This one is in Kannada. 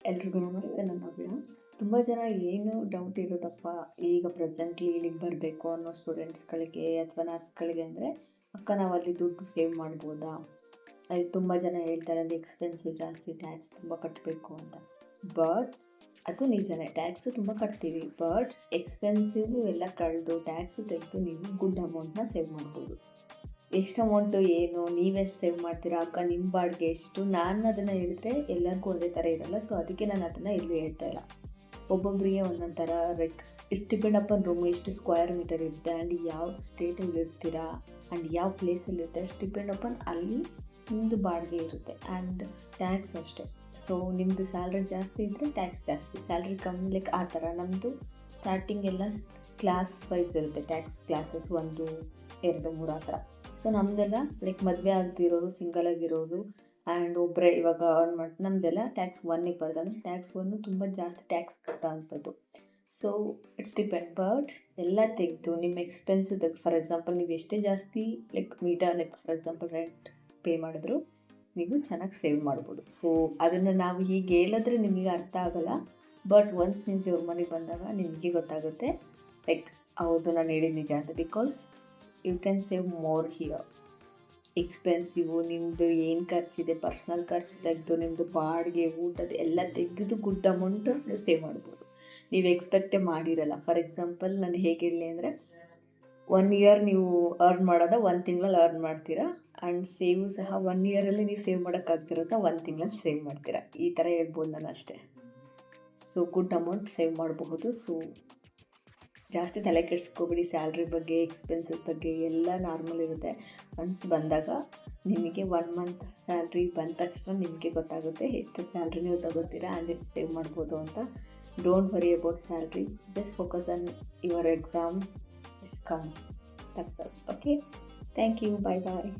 ಎಲ್ರಿಗೂ ನಮಸ್ತೆ. ನನ್ನ ನವ್ಯ. ತುಂಬ ಜನ ಏನು ಡೌಟ್ ಇರೋದಪ್ಪ, ಈಗ ಪ್ರೆಸೆಂಟ್ಲಿ ಇಲ್ಲಿಗೆ ಬರಬೇಕು ಅನ್ನೋ ಸ್ಟೂಡೆಂಟ್ಸ್ಗಳಿಗೆ ಅಥವಾ ನರ್ಸ್ಗಳಿಗೆ ಅಂದರೆ, ಅಕ್ಕ ನಾವು ಅಲ್ಲಿ ದುಡ್ಡು ಸೇವ್ ಮಾಡ್ಬೋದಾ? ಅಲ್ಲಿ ತುಂಬ ಜನ ಹೇಳ್ತಾರೆ ಅಲ್ಲಿ ಎಕ್ಸ್ಪೆನ್ಸಿವ್ ಜಾಸ್ತಿ, ಟ್ಯಾಕ್ಸ್ ತುಂಬ ಕಟ್ಟಬೇಕು ಅಂತ. ಬಟ್ ಅದು ನಿಜನೇ, ಟ್ಯಾಕ್ಸು ತುಂಬ ಕಟ್ತೀವಿ. ಬಟ್ ಎಕ್ಸ್ಪೆನ್ಸಿವ್ ಎಲ್ಲ ಕಳೆದು ಟ್ಯಾಕ್ಸು ತೆಗೆದು ನೀವು ಗುಡ್ ಅಮೌಂಟ್ನ ಸೇವ್ ಮಾಡ್ಬೋದು. ಎಷ್ಟು ಅಮೌಂಟು ಏನು, ನೀವೆಷ್ಟು ಸೇವ್ ಮಾಡ್ತೀರಾ, ಅಕ್ಕ ನಿಮ್ಮ ಬಾಡಿಗೆ ಎಷ್ಟು, ನಾನು ಅದನ್ನು ಹೇಳಿದ್ರೆ ಎಲ್ಲರಿಗೂ ಒಂದೇ ಥರ ಇರಲ್ಲ. ಸೊ ಅದಕ್ಕೆ ನಾನು ಅದನ್ನು ಎಲ್ಲೂ ಹೇಳ್ತಾ ಇಲ್ಲ. ಒಬ್ಬೊಬ್ಬರಿಗೆ ಒಂದೊಂದು ಥರ, ಲೈಕ್ ಇಷ್ಟು ಡಿಪೆಂಡ್ ಅಪಾನ್ ರೂಮ್ ಎಷ್ಟು ಸ್ಕ್ವೇರ್ ಮೀಟರ್ ಇರುತ್ತೆ ಆ್ಯಂಡ್ ಯಾವ ಸ್ಟೇಟಲ್ಲಿ ಇರ್ತೀರಾ ಆ್ಯಂಡ್ ಯಾವ ಪ್ಲೇಸಲ್ಲಿ ಇರುತ್ತೆ, ಅಷ್ಟು ಡಿಪೆಂಡ್ ಅಪಾನ್ ಅಲ್ಲಿ ನಿಮ್ಮದು ಬಾಡಿಗೆ ಇರುತ್ತೆ. ಆ್ಯಂಡ್ ಟ್ಯಾಕ್ಸ್ ಅಷ್ಟೇ. ಸೊ ನಿಮ್ಮದು ಸ್ಯಾಲ್ರಿ ಜಾಸ್ತಿ ಇದ್ದರೆ ಟ್ಯಾಕ್ಸ್ ಜಾಸ್ತಿ, ಸ್ಯಾಲ್ರಿ ಕಮ್ಮಿ ಲೈಕ್ ಆ ಥರ. ನಮ್ಮದು ಸ್ಟಾರ್ಟಿಂಗ್ ಎಲ್ಲ ಕ್ಲಾಸ್ ವೈಸ್ ಇರುತ್ತೆ ಟ್ಯಾಕ್ಸ್ ಕ್ಲಾಸಸ್, 1, 2, 3 ಆ ಥರ. ಸೊ ನಮ್ಮದೆಲ್ಲ ಲೈಕ್ ಮದುವೆ ಆಗದಿರೋರು, ಸಿಂಗಲ್ ಆಗಿರೋರು ಆ್ಯಂಡ್ ಒಬ್ಬರೇ ಇವಾಗ ಅರ್ನ್ ಮಾಡ್ತಾರೆ, ನಮ್ಮದೆಲ್ಲ ಟ್ಯಾಕ್ಸ್ 1ಗೆ ಬರುತ್ತೆ. ಅಂದರೆ ಟ್ಯಾಕ್ಸ್ 1 ತುಂಬ ಜಾಸ್ತಿ ಟ್ಯಾಕ್ಸ್ ಕಟ್ಟೋ ಅಂಥದ್ದು. So it's depend. ಬಟ್ ಎಲ್ಲ ತೆಗೆದು ನಿಮ್ಮ ಎಕ್ಸ್ಪೆನ್ಸ್ ತೆಗೆದು, ಫಾರ್ ಎಕ್ಸಾಂಪಲ್ ನೀವು ಎಷ್ಟೇ ಜಾಸ್ತಿ like like for example rent pay ಮಾಡಿದ್ರು ನೀವು ಚೆನ್ನಾಗಿ ಸೇವ್ ಮಾಡ್ಬೋದು. ಸೊ ಅದನ್ನು ನಾವು ಹೀಗೆ ಹೇಳಿದ್ರೆ ನಿಮಗೆ ಅರ್ಥ ಆಗೋಲ್ಲ. ಬಟ್ ಒನ್ಸ್ ನೀವು ಜೋರ್ ಮನೆಗೆ ಬಂದಾಗ ನಿಮಗೆ ಗೊತ್ತಾಗುತ್ತೆ ಲೈಕ್ ಹೌದು ನಾನು ಹೇಳಿದ ನಿಜ ಅಂತ. Because you can save more here. Expensive ನಿಮ್ಮದು ಏನು ಖರ್ಚಿದೆ, ಪರ್ಸ್ನಲ್ ಖರ್ಚು ತೆಗೆದು ನಿಮ್ಮದು ಬಾಡಿಗೆ, ಊಟದ ಎಲ್ಲ ತೆಗೆದು ಗುಡ್ ಅಮೌಂಟು ನೀವು ಸೇವ್ ಮಾಡ್ಬೋದು. ನೀವು ಎಕ್ಸ್ಪೆಕ್ಟೇ ಮಾಡಿರಲ್ಲ. ಫಾರ್ ಎಕ್ಸಾಂಪಲ್ ನಾನು ಹೇಗೆ ಹೇಳಲಿ ಅಂದರೆ, 1 ಇಯರ್ ನೀವು ಅರ್ನ್ ಮಾಡೋದ 1 ತಿಂಗಳಲ್ಲಿ ಅರ್ನ್ ಮಾಡ್ತೀರಾ ಆ್ಯಂಡ್ ಸೇವ್ ಸಹ 1 ಇಯರಲ್ಲಿ ನೀವು ಸೇವ್ ಮಾಡೋಕ್ಕಾಗ್ತಿರೋದ 1 ತಿಂಗಳಲ್ಲಿ ಸೇವ್ ಮಾಡ್ತೀರಾ. ಈ ಥರ ಹೇಳ್ಬೋದು ನಾನು ಅಷ್ಟೇ. ಸೊ ಗುಡ್ ಅಮೌಂಟ್ ಸೇವ್ ಮಾಡಬಹುದು. ಸೊ ಜಾಸ್ತಿ ತಲೆ ಕೆಡಿಸ್ಕೋಬೇಡಿ ಸ್ಯಾಲ್ರಿ ಬಗ್ಗೆ, ಎಕ್ಸ್ಪೆನ್ಸಸ್ ಬಗ್ಗೆ, ಎಲ್ಲ ನಾರ್ಮಲ್ ಇರುತ್ತೆ. ಒನ್ಸ್ ಬಂದಾಗ ನಿಮಗೆ 1 ಮಂತ್ ಸ್ಯಾಲ್ರಿ ಬಂದ ತಕ್ಷಣ ನಿಮಗೆ ಗೊತ್ತಾಗುತ್ತೆ ಎಷ್ಟು ಸ್ಯಾಲ್ರಿ ನೀವು ತಗೋತೀರಾ ಆ್ಯಂಡ್ ಎಷ್ಟು ಸೇವ್ ಮಾಡ್ಬೋದು ಅಂತ. Don't worry about salary, just focus on your exam come. Okay, thank you, bye bye.